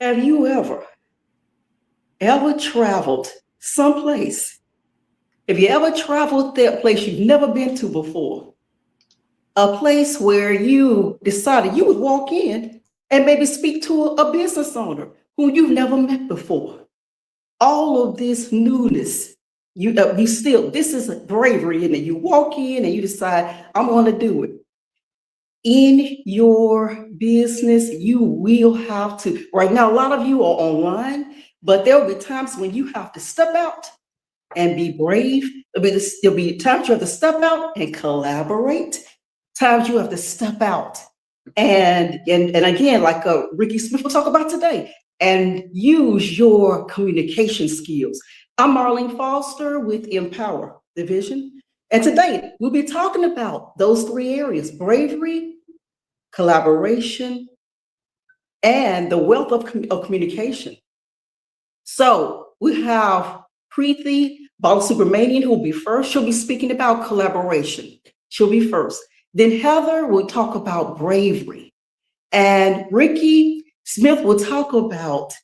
Have you ever traveled someplace? Have you ever traveled that place you've never been to before? A place where you decided you would walk in and maybe speak to a business owner who you've never met before. All of this newness, you still, this is bravery in it. You walk in and you decide, I'm going to do it. In your business, you will have to, right now, a lot of you are online, but there will be times when you have to step out and be brave. There'll be times you have to step out and collaborate, times you have to step out and again, like Ricky Smith will talk about today, and use your communication skills. I'm Marlene Foster with Empower Division, and today we'll be talking about those three areas: bravery, collaboration, and the wealth of communication. So we have Preeti Balasubramanian, who will be first. She'll be speaking about collaboration. She'll be first. Then Heather will talk about bravery. And Ricky Smith will talk about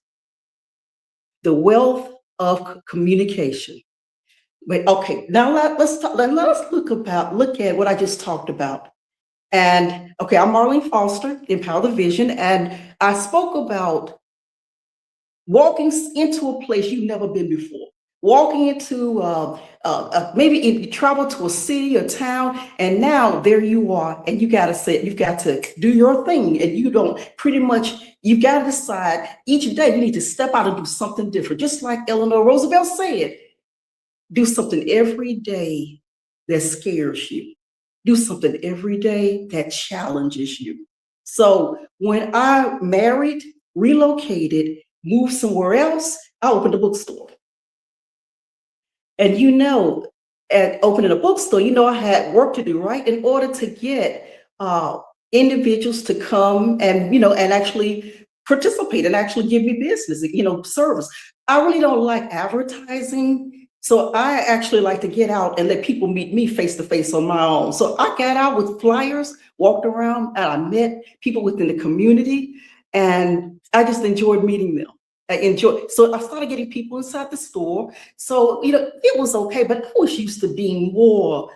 the wealth of communication. But okay, now let's look at what I just talked about. And okay, I'm Marlene Foster, Empower the Vision, and I spoke about walking into a place you've never been before. Walking into maybe you travel to a city or town, and now there you are, and you've got to do your thing, and you don't pretty much you've got to decide each day you need to step out and do something different. Just like Eleanor Roosevelt said, do something every day that scares you. Do something every day that challenges you. So when I married, relocated, moved somewhere else, I opened a bookstore. And at opening a bookstore, I had work to do, right? In order to get individuals to come and actually participate and actually give me business, service. I really don't like advertising. So I actually like to get out and let people meet me face to face on my own. So I got out with flyers, walked around, and I met people within the community, and I just enjoyed meeting them. I enjoyed. So I started getting people inside the store. So it was okay, but I was used to being more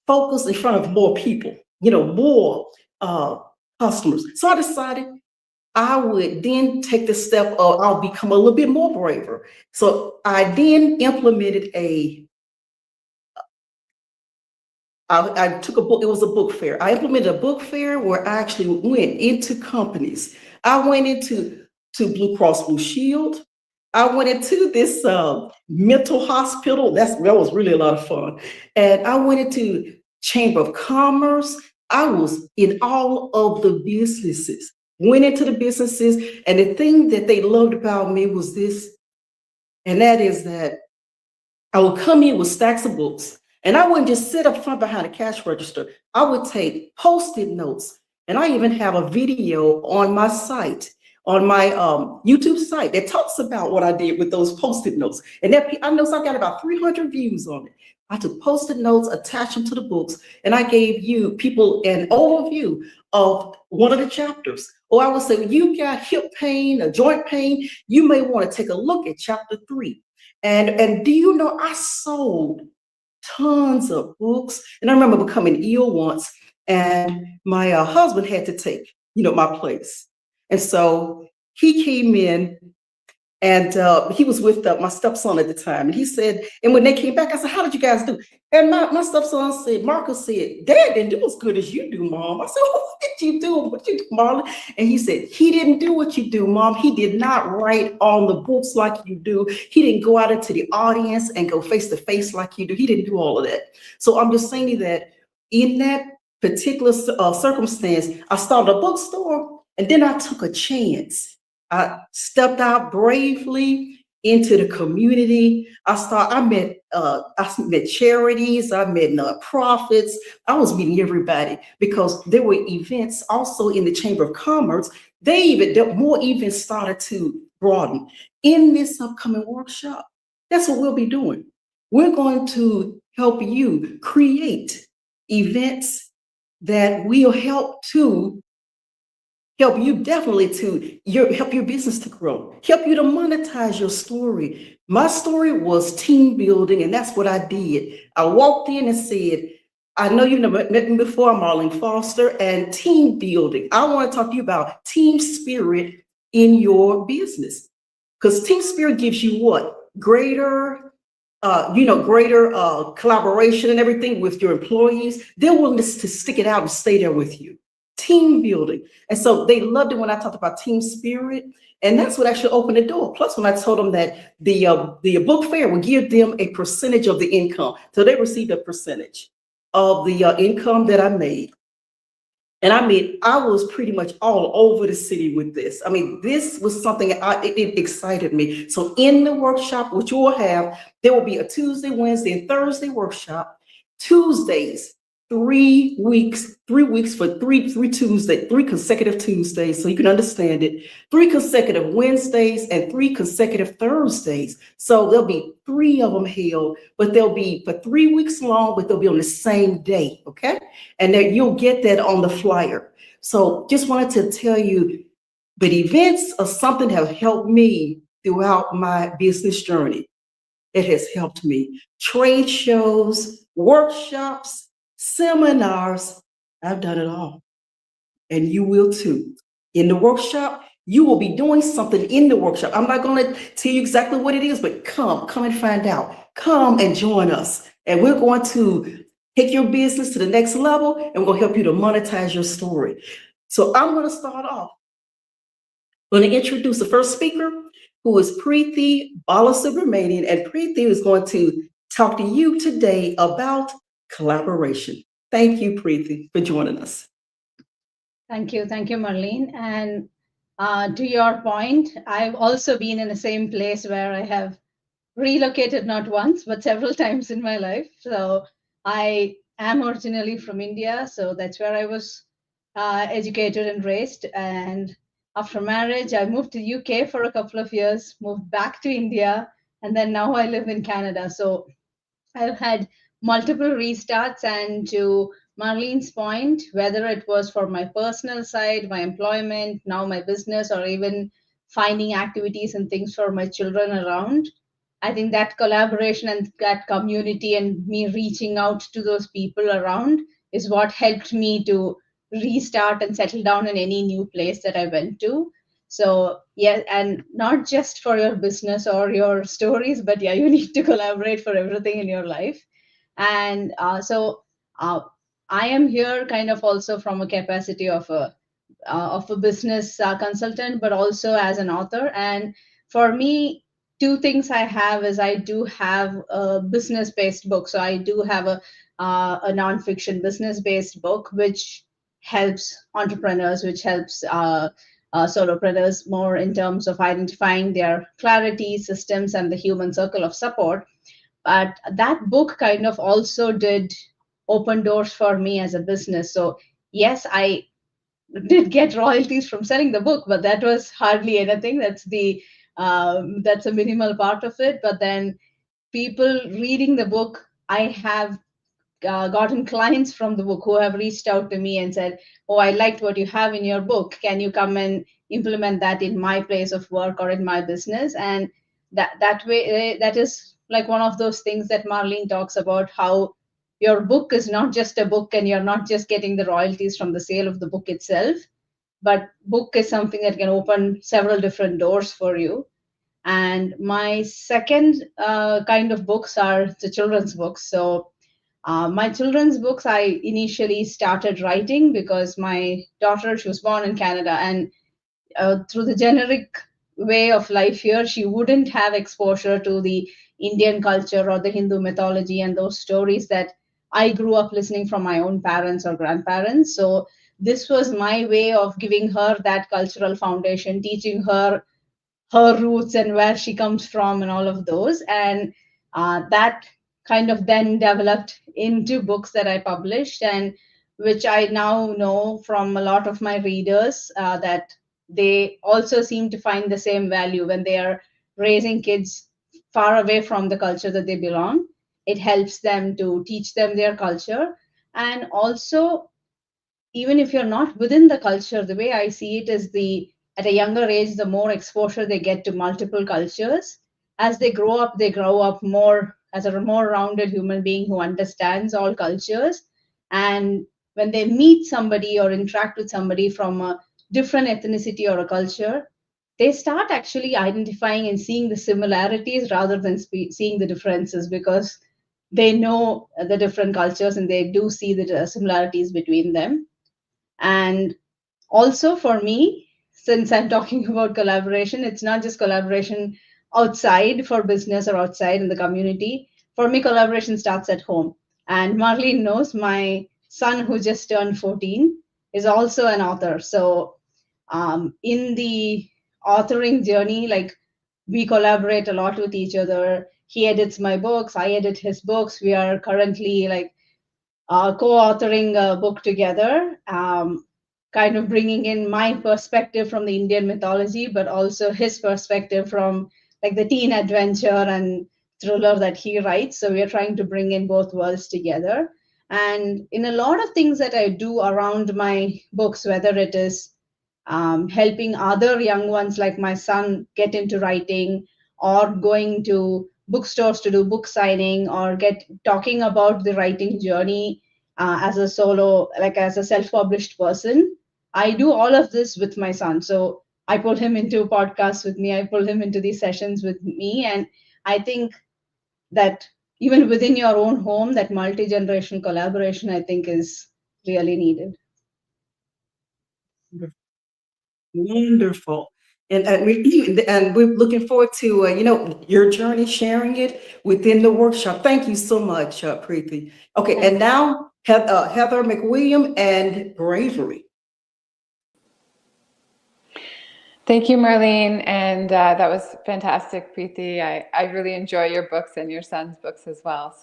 focused in front of more people, more uh, customers. So I decided I would then take the step of I'll become a little bit more braver. So I then implemented I took a book, it was a book fair. I implemented a book fair where I actually went into companies. I went into Blue Cross Blue Shield. I went into this mental hospital. That was really a lot of fun. And I went into Chamber of Commerce. I was in all of the businesses, went into the businesses. And the thing that they loved about me was this, and that is that I would come in with stacks of books, and I wouldn't just sit up front behind a cash register. I would take post-it notes, and I even have a video on my site, on my YouTube site, that talks about what I did with those post-it notes. And I know I got about 300 views on it. I took post-it notes, attached them to the books, and I gave you people an overview of one of the chapters. Or I would say, when you got hip pain or joint pain, you may want to take a look at chapter 3. And do you know I sold tons of books? And I remember becoming ill once, and my husband had to take my place. And so he came in, and he was with my stepson at the time. And he said, and when they came back, I said, how did you guys do? And my stepson said, Marcus said, Dad didn't do as good as you do, Mom. I said, well, what did you do? What you do, Marlon? And he said, he didn't do what you do, Mom. He did not write on the books like you do. He didn't go out into the audience and go face to face like you do. He didn't do all of that. So I'm just saying that in that particular circumstance, I started a bookstore, and then I took a chance. I stepped out bravely into the community. I met charities, I met nonprofits. I was meeting everybody because there were events also in the Chamber of Commerce. More events started to broaden. In this upcoming workshop, that's what we'll be doing. We're going to help you create events that will help to help you definitely to help your business to grow, help you to monetize your story. My story was team building, and that's what I did. I walked in and said, I know you've never met me before. I'm Marlene Foster, and team building. I want to talk to you about team spirit in your business, because team spirit gives you what? Greater collaboration and everything with your employees. They're willing to stick it out and stay there with you. Team building. And so they loved it when I talked about team spirit. And that's what actually opened the door. Plus, when I told them that the book fair would give them a percentage of the income. So they received a percentage of the income that I made. And I mean, I was pretty much all over the city with this. I mean, this was something it excited me. So in the workshop, which you will have, there will be a Tuesday, Wednesday, and Thursday workshop. Tuesdays, 3 weeks for three consecutive Tuesdays, so you can understand it. 3 consecutive Wednesdays and 3 consecutive Thursdays. So there'll be three of them held, but they'll be for 3 weeks long, but they'll be on the same day, okay? And that you'll get that on the flyer. So just wanted to tell you, but events are something that have helped me throughout my business journey. It has helped me. Trade shows, workshops, seminars, I've done it all. And you will too. In the workshop, you will be doing something in the workshop. I'm not going to tell you exactly what it is, but come and find out. Come and join us. And we're going to take your business to the next level, and we're going to help you to monetize your story. So I'm going to start off. I'm going to introduce the first speaker, who is Preeti Balasubramanian, and Preeti is going to talk to you today about collaboration. Thank you, Preeti, for joining us. Thank you, Marlene. And to your point, I've also been in the same place where I have relocated not once, but several times in my life. So I am originally from India, so that's where I was educated and raised. And after marriage, I moved to UK for a couple of years, moved back to India, and then now I live in Canada. So I've had multiple restarts, and to Marlene's point, whether it was for my personal side, my employment, now my business, or even finding activities and things for my children around, I think that collaboration and that community and me reaching out to those people around is what helped me to restart and settle down in any new place that I went to. So, yeah, and not just for your business or your stories, but yeah, you need to collaborate for everything in your life. And uh, I am here kind of also from a capacity of a business consultant, but also as an author. And for me, two things I have is I do have a business based book. So I do have a nonfiction business based book, which helps entrepreneurs, which helps solopreneurs more in terms of identifying their clarity, systems, and the human circle of support. But that book kind of also did open doors for me as a business. So yes, I did get royalties from selling the book, but that was hardly anything. That's a minimal part of it. But then people reading the book, I have gotten clients from the book who have reached out to me and said, "Oh, I liked what you have in your book. Can you come and implement that in my place of work or in my business?" And that way, that is like one of those things that Marlene talks about, how your book is not just a book and you're not just getting the royalties from the sale of the book itself, but book is something that can open several different doors for you. And my second kind of books are the children's books. So my children's books, I initially started writing because my daughter, she was born in Canada, and through the generic way of life here, she wouldn't have exposure to the Indian culture or the Hindu mythology and those stories that I grew up listening from my own parents or grandparents. So this was my way of giving her that cultural foundation, teaching her roots and where she comes from and all of those. And that kind of then developed into books that I published, and which I now know from a lot of my readers that they also seem to find the same value when they are raising kids far away from the culture that they belong. It helps them to teach them their culture, and also even if you're not within the culture, the way I see it is at a younger age, the more exposure they get to multiple cultures. As they grow up more as a more rounded human being who understands all cultures. And when they meet somebody or interact with somebody from a different ethnicity or a culture, they start actually identifying and seeing the similarities rather than seeing the differences, because they know the different cultures and they do see the similarities between them. And also for me, since I'm talking about collaboration, it's not just collaboration outside for business or outside in the community. For me, collaboration starts at home. And Marlene knows my son, who just turned 14, is also an author. So in the authoring journey, like, we collaborate a lot with each other. He edits my books, I edit his books. We are currently like co-authoring a book together, kind of bringing in my perspective from the Indian mythology, but also his perspective from like the teen adventure and thriller that he writes. So we are trying to bring in both worlds together. And in a lot of things that I do around my books, whether it is helping other young ones like my son get into writing, or going to bookstores to do book signing, or get talking about the writing journey as a solo, like as a self-published person. I do all of this with my son. So I pull him into podcasts with me, I pull him into these sessions with me. And I think that even within your own home, that multi-generational collaboration, I think, is really needed. Wonderful. And we're looking forward to your journey, sharing it within the workshop. Thank you so much, Preeti. Okay, and now Heather McWilliam and bravery. Thank you, Marlene. And that was fantastic, Preeti. I really enjoy your books and your son's books as well.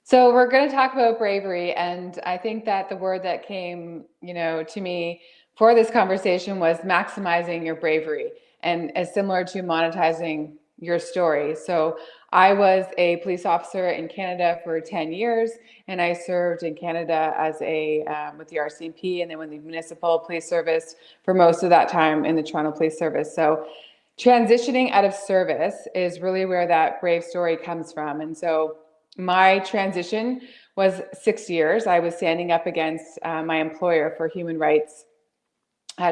So we're going to talk about bravery. And I think that the word that came, to me for this conversation was maximizing your bravery, and as similar to monetizing your story. So I was a police officer in Canada for 10 years, and I served in Canada as with the RCMP, and then with the municipal police service for most of that time in the Toronto Police Service. So transitioning out of service is really where that brave story comes from. And so my transition was 6 years. I was standing up against my employer for human rights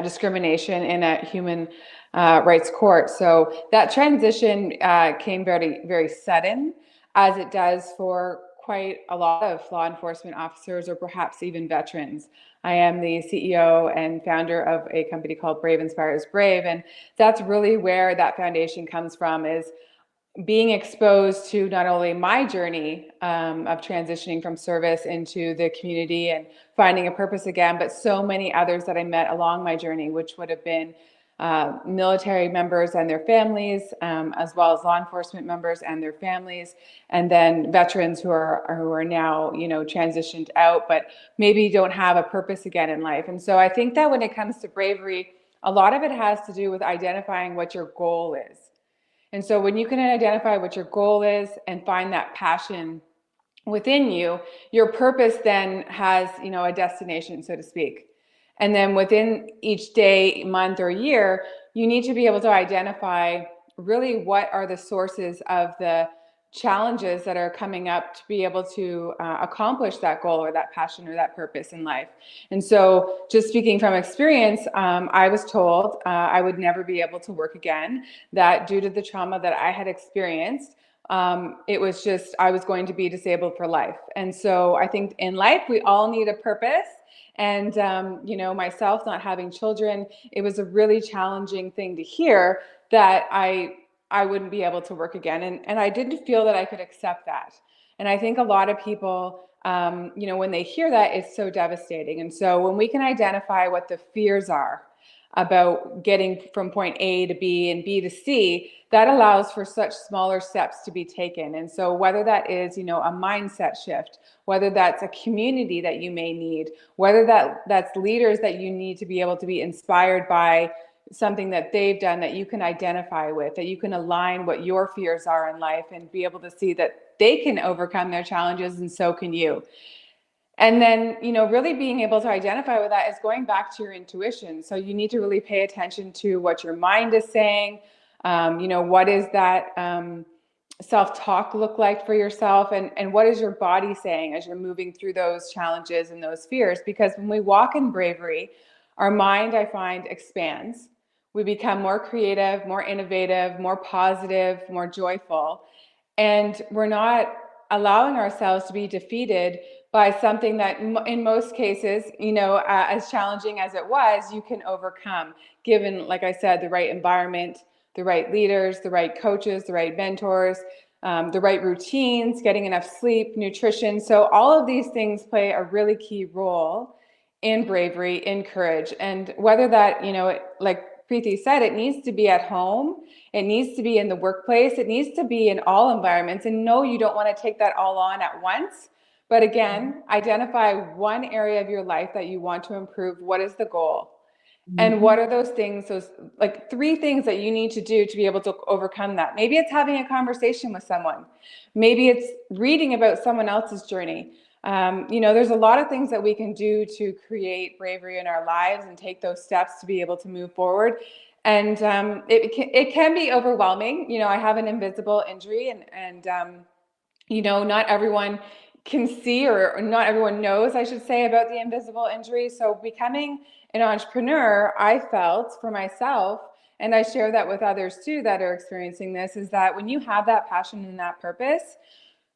discrimination in a human rights court. So that transition came very, very sudden, as it does for quite a lot of law enforcement officers, or perhaps even veterans. I am the CEO and founder of a company called Brave Inspires Brave, and that's really where that foundation comes from, is being exposed to not only my journey of transitioning from service into the community and finding a purpose again, but so many others that I met along my journey, which would have been military members and their families, as well as law enforcement members and their families, and then veterans who are now, transitioned out, but maybe don't have a purpose again in life. And so I think that when it comes to bravery, a lot of it has to do with identifying what your goal is. And so when you can identify what your goal is and find that passion within you, your purpose then has, a destination, so to speak. And then within each day, month, or year, you need to be able to identify really what are the sources of the challenges that are coming up to be able to accomplish that goal or that passion or that purpose in life. And so just speaking from experience, I was told I would never be able to work again, that due to the trauma that I had experienced, it was just, I was going to be disabled for life. And so I think in life, we all need a purpose. And, myself not having children, it was a really challenging thing to hear that I wouldn't be able to work again. And I didn't feel that I could accept that. And I think a lot of people, when they hear that, it's so devastating. And so when we can identify what the fears are about getting from point A to B and B to C, that allows for such smaller steps to be taken. And so whether that is, a mindset shift, whether that's a community that you may need, whether that's leaders that you need to be able to be inspired by something that they've done that you can identify with, that you can align what your fears are in life and be able to see that they can overcome their challenges, and so can you. And then, really being able to identify with that is going back to your intuition. So you need to really pay attention to what your mind is saying. What is that self-talk look like for yourself? And what is your body saying as you're moving through those challenges and those fears? Because when we walk in bravery, our mind, I find, expands. We become more creative, more innovative, more positive, more joyful. And we're not allowing ourselves to be defeated by something that in most cases, as challenging as it was, you can overcome, given, like I said, the right environment, the right leaders, the right coaches, the right mentors, the right routines, getting enough sleep, nutrition. So all of these things play a really key role in bravery, in courage. And whether that, like Preeti said, it needs to be at home, it needs to be in the workplace, it needs to be in all environments. And no, you don't want to take that all on at once. But again, identify one area of your life that you want to improve. What is the goal? And what are those things, those like 3 things that you need to do to be able to overcome that? Maybe it's having a conversation with someone. Maybe it's reading about someone else's journey. There's a lot of things that we can do to create bravery in our lives and take those steps to be able to move forward. And it can be overwhelming. I have an invisible injury, and not everyone can see, or not everyone knows, I should say, about the invisible injury. So becoming an entrepreneur, I felt for myself, and I share that with others too that are experiencing this, is that when you have that passion and that purpose,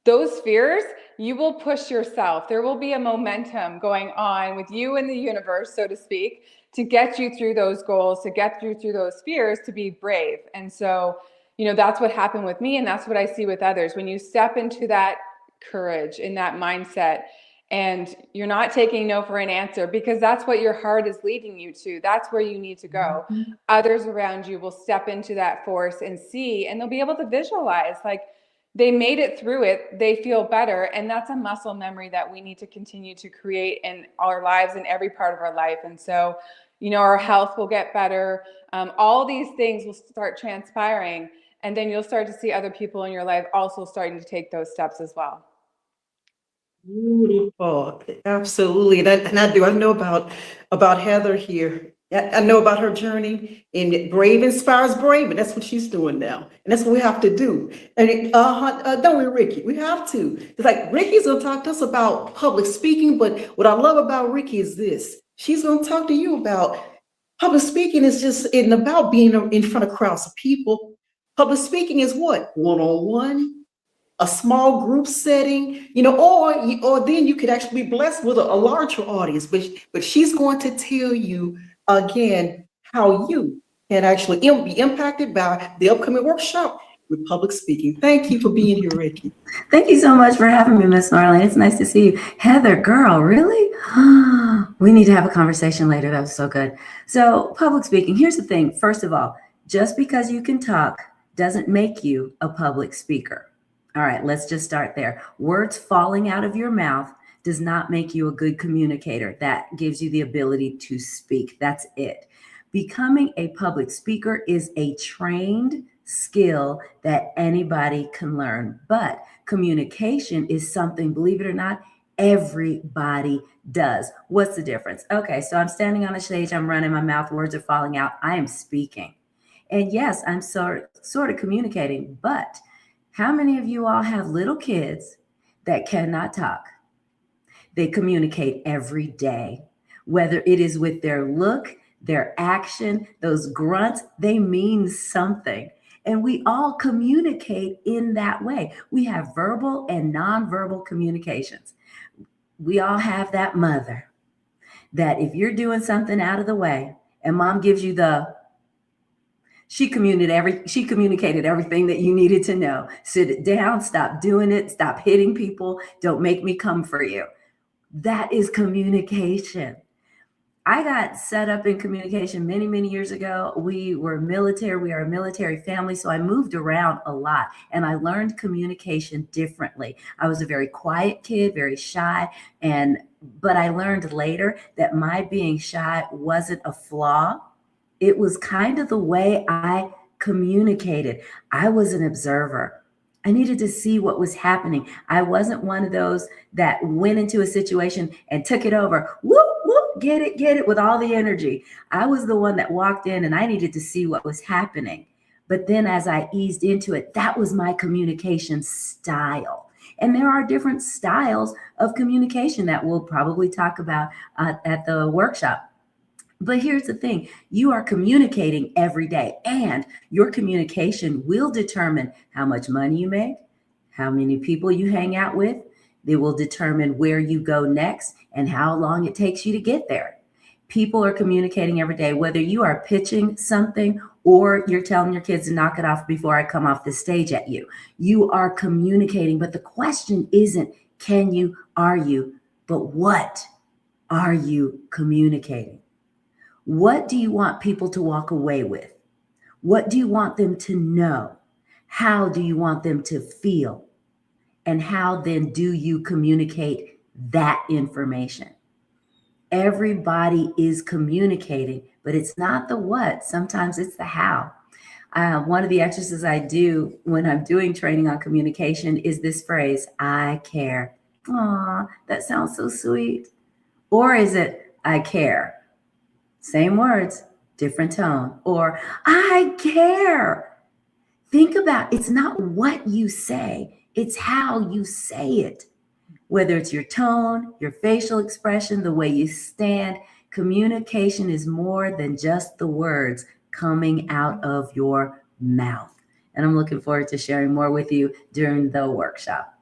those fears, you will push yourself. There will be a momentum going on with you in the universe, so to speak, to get you through those goals, to get through those fears, to be brave. And so, that's what happened with me, and that's what I see with others. When you step into that courage, in that mindset, and you're not taking no for an answer, because that's what your heart is leading you to. That's where you need to go. Others around you will step into that force and see, and they'll be able to visualize, like, they made it through it, they feel better. And that's a muscle memory that we need to continue to create in our lives, in every part of our life. And so, our health will get better. All these things will start transpiring. And then you'll start to see other people in your life also starting to take those steps as well. Beautiful. Absolutely. And I do. I know about Heather here. I know about her journey, and brave inspires brave, and that's what she's doing now. And that's what we have to do. And don't we, Ricky? We have to. It's like Ricky's gonna talk to us about public speaking, but what I love about Ricky is this. She's gonna talk to you about public speaking isn't about being in front of crowds of people. Public speaking is what? One-on-one, a small group setting, or then you could actually be blessed with a larger audience. But she's going to tell you again how you can actually be impacted by the upcoming workshop with public speaking. Thank you for being here, Ricky. Thank you so much for having me, Miss Marlene. It's nice to see you. Heather, girl, really? We need to have a conversation later. That was so good. So public speaking, here's the thing. First of all, just because you can talk doesn't make you a public speaker. All right, let's just start there. Words falling out of your mouth does not make you a good communicator. That gives you the ability to speak. That's it. Becoming a public speaker is a trained skill that anybody can learn. But communication is something, believe it or not, everybody does. What's the difference? Okay, so I'm standing on a stage, I'm running my mouth, words are falling out, I am speaking. And yes, I'm sort of communicating, but how many of you all have little kids that cannot talk? They communicate every day, whether it is with their look, their action, those grunts, they mean something. And we all communicate in that way. We have verbal and nonverbal communications. We all have that mother that if you're doing something out of the way and mom gives you she communicated everything that you needed to know. Sit it down, stop doing it, stop hitting people, don't make me come for you. That is communication. I got set up in communication many, many years ago. We were military, we are a military family, so I moved around a lot and I learned communication differently. I was a very quiet kid, very shy, but I learned later that my being shy wasn't a flaw. It was kind of the way I communicated. I was an observer. I needed to see what was happening. I wasn't one of those that went into a situation and took it over. Whoop, whoop, get it with all the energy. I was the one that walked in and I needed to see what was happening. But then as I eased into it, that was my communication style. And there are different styles of communication that we'll probably talk about at the workshop. But here's the thing, you are communicating every day, and your communication will determine how much money you make, how many people you hang out with. They will determine where you go next and how long it takes you to get there. People are communicating every day, whether you are pitching something or you're telling your kids to knock it off before I come off the stage at you. You are communicating, but the question isn't can you, are you, but what are you communicating? What do you want people to walk away with? What do you want them to know? How do you want them to feel? And how then do you communicate that information? Everybody is communicating, but it's not the what. Sometimes it's the how. One of the exercises I do when I'm doing training on communication is this phrase, I care. Aw, that sounds so sweet. Or is it, I care? Same words, different tone. Or, I care. Think about, it's not what you say, it's how you say it. Whether it's your tone, your facial expression, the way you stand, communication is more than just the words coming out of your mouth. And I'm looking forward to sharing more with you during the workshop.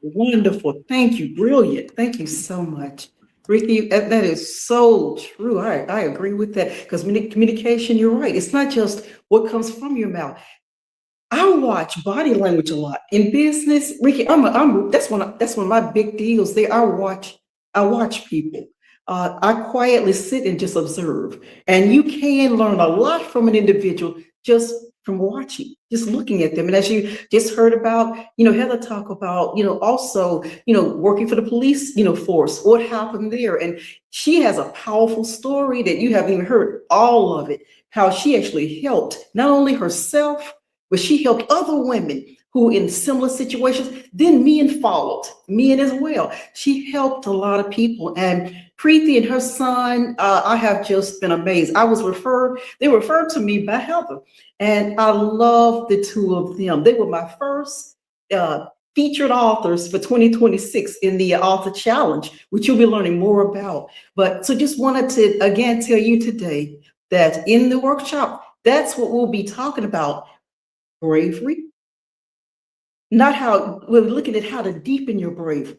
Wonderful. Thank you. Brilliant. Thank you so much. Ricky, that is so true. I agree with that because communication, you're right. It's not just what comes from your mouth. I watch body language a lot in business. Ricky, that's one of my big deals there. I watch people. I quietly sit and just observe. And you can learn a lot from an individual just from watching, just looking at them. And as you just heard about, Heather talk about, also, working for the police, force, what happened there. And she has a powerful story that you haven't even heard all of it, how she actually helped not only herself, but she helped other women who in similar situations, then men followed, men as well. She helped a lot of people. And Preeti and her son, I have just been amazed. They were referred to me by Heather. And I love the two of them. They were my first featured authors for 2026 in the Author Challenge, which you'll be learning more about. But so just wanted to, again, tell you today that in the workshop, that's what we'll be talking about. Bravery, not how we're looking at how to deepen your bravery.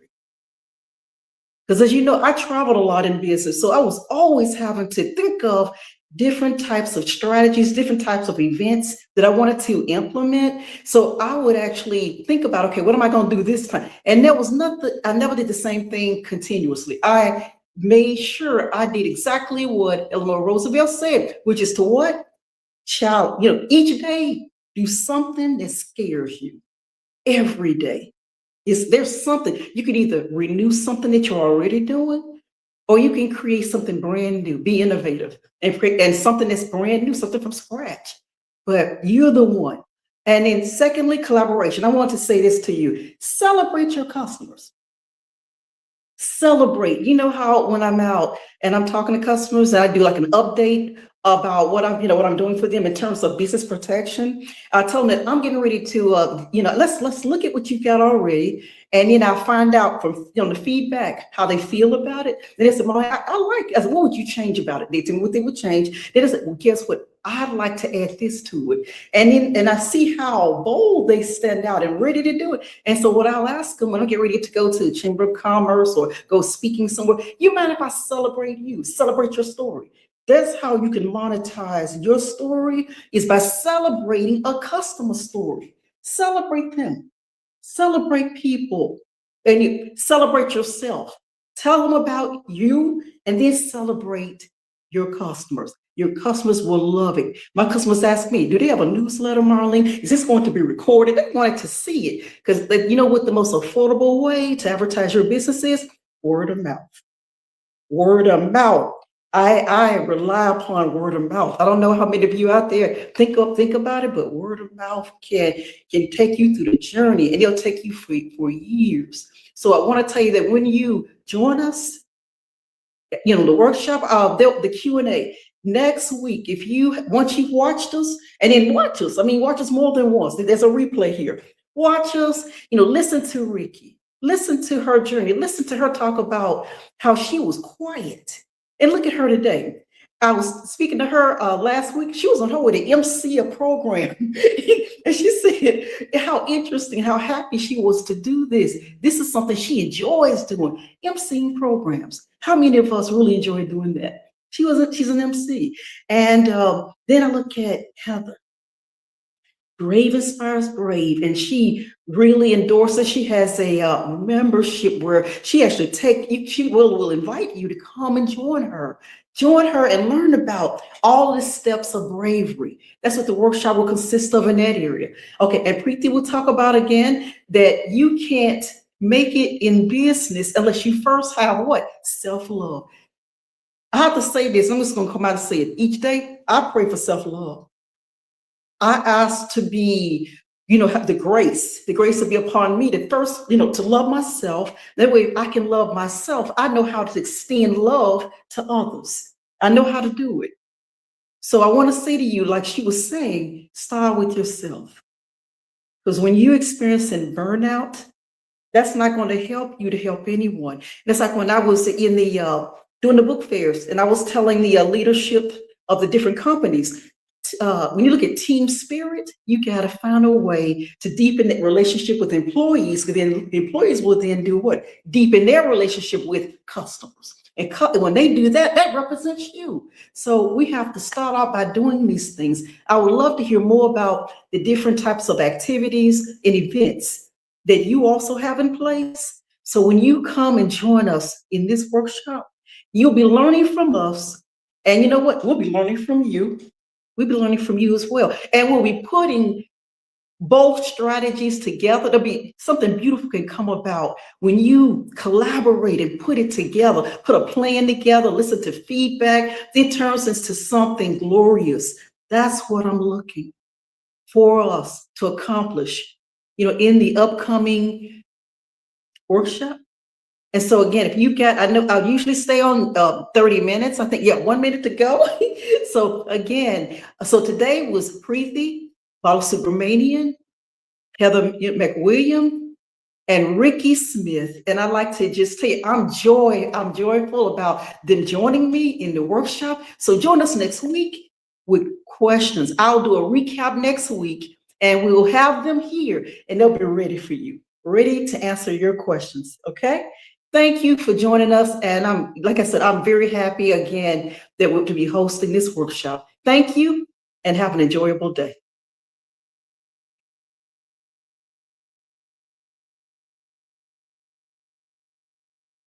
Because as you know, I traveled a lot in business, so I was always having to think of different types of strategies, different types of events that I wanted to implement. So I would actually think about, okay, what am I going to do this time? And there was nothing, I never did the same thing continuously. I made sure I did exactly what Eleanor Roosevelt said, which is to what? Child, each day, do something that scares you every day. There's something, you can either renew something that you're already doing, or you can create something brand new, be innovative, and create something that's brand new, something from scratch. But you're the one. And then secondly, collaboration. I want to say this to you. Celebrate your customers. Celebrate. You know how when I'm out and I'm talking to customers and I do like an update about what I'm doing for them in terms of business protection. I tell them that I'm getting ready to let's look at what you've got already, and then I find out from the feedback how they feel about it. Then they said, "Well, I like it." I said, "What would you change about it?" They tell me what they would change. Then I said, "Well, guess what? I'd like to add this to it." And I see how bold they stand out and ready to do it. And so what I'll ask them when I get ready to go to the Chamber of Commerce or go speaking somewhere, you mind if I celebrate you, celebrate your story? That's how you can monetize your story, is by celebrating a customer story. Celebrate them, celebrate people, and you celebrate yourself. Tell them about you, and then celebrate your customers. Your customers will love it. My customers ask me, do they have a newsletter, Marlene? Is this going to be recorded? They wanted to see it because you know what the most affordable way to advertise your business is? Word of mouth. Word of mouth. I rely upon word of mouth. I don't know how many of you out there think about it, but word of mouth can take you through the journey, and it'll take you for years. So I want to tell you that when you join us, the workshop, the Q&A next week, if you, once you've watched us, and then watch us, I mean, watch us more than once. There's a replay here. Watch us, listen to Ricky, listen to her journey, listen to her talk about how she was quiet. And look at her today. I was speaking to her last week. She was on her way to MC a program. And she said how interesting, how happy she was to do this. This is something she enjoys doing, MCing programs. How many of us really enjoy doing that? She's an MC. And then I look at Heather. Brave inspires brave, and she really endorses. She has a membership where she actually she will invite you to come and join her and learn about all the steps of bravery. That's what the workshop will consist of in that area. Okay, and Preeti will talk about again that you can't make it in business unless you first have what? Self-love. I have to say this. I'm just going to come out and say it each day. I pray for self-love. I ask to be, have the grace to be upon me to first, to love myself. That way I can love myself. I know how to extend love to others. I know how to do it. So I want to say to you, like she was saying, start with yourself. Because when you're experiencing burnout, that's not going to help you to help anyone. That's like when I was in doing the book fairs, and I was telling the leadership of the different companies, when you look at team spirit, you got to find a way to deepen that relationship with employees, because then employees will then do what? Deepen their relationship with customers. And when they do that, that represents you. So we have to start out by doing these things. I would love to hear more about the different types of activities and events that you also have in place. So when you come and join us in this workshop, you'll be learning from us. And you know what? We'll be learning from you. We'll be learning from you as well. And we'll be putting both strategies together. There'll be something beautiful can come about when you collaborate and put it together, put a plan together, listen to feedback, it turns into something glorious. That's what I'm looking for us to accomplish, in the upcoming workshop. And so again, if you've got, I know I'll usually stay on 30 minutes. I think, 1 minute to go. So again, so today was Preeti Balasubramanian, Heather McWilliam, and Ricky Smith. And I'd like to just tell you, I'm joyful about them joining me in the workshop. So join us next week with questions. I'll do a recap next week, and we will have them here, and they'll be ready for you, ready to answer your questions. Okay. Thank you for joining us. And like I said, I'm very happy again that we're to be hosting this workshop. Thank you and have an enjoyable day.